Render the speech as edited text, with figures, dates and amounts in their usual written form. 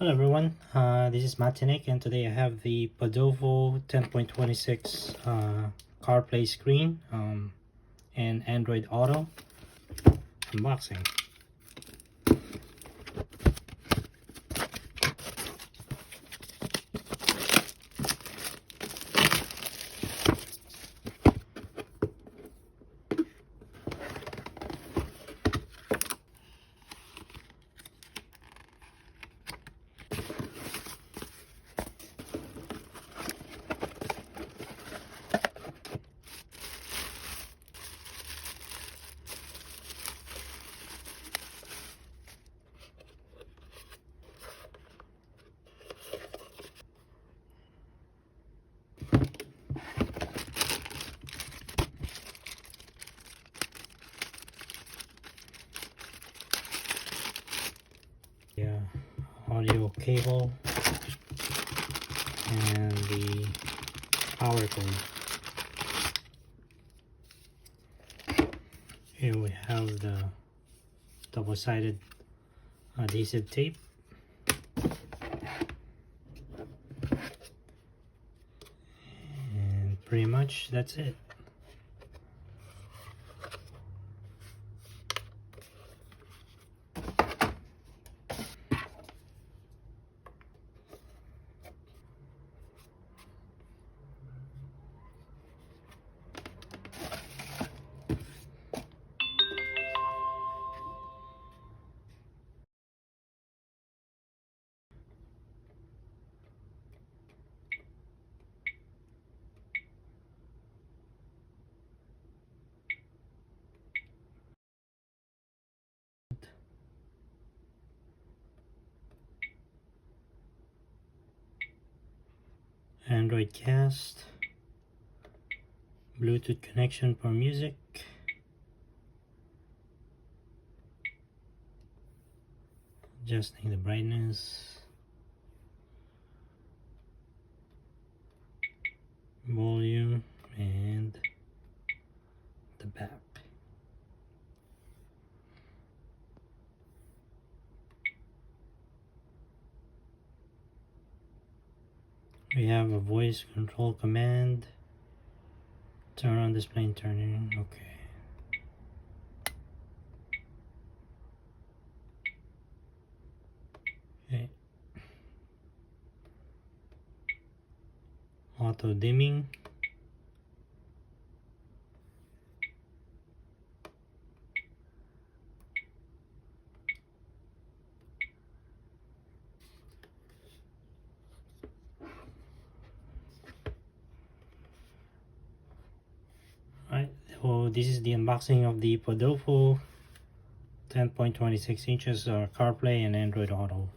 Hello everyone, this is Matinik, and today I have the Podofo 10.26 CarPlay screen and Android Auto unboxing. Yeah, audio cable and the power cord. Here we have the double-sided adhesive tape. And pretty much that's it. Android cast, Bluetooth connection for music, adjusting the brightness, volume, and the back. We have a voice control command. Turn on display and turn in. Okay. Okay. Auto dimming. Alright, so this is the unboxing of the Podofo 10.26 inches CarPlay and Android Auto.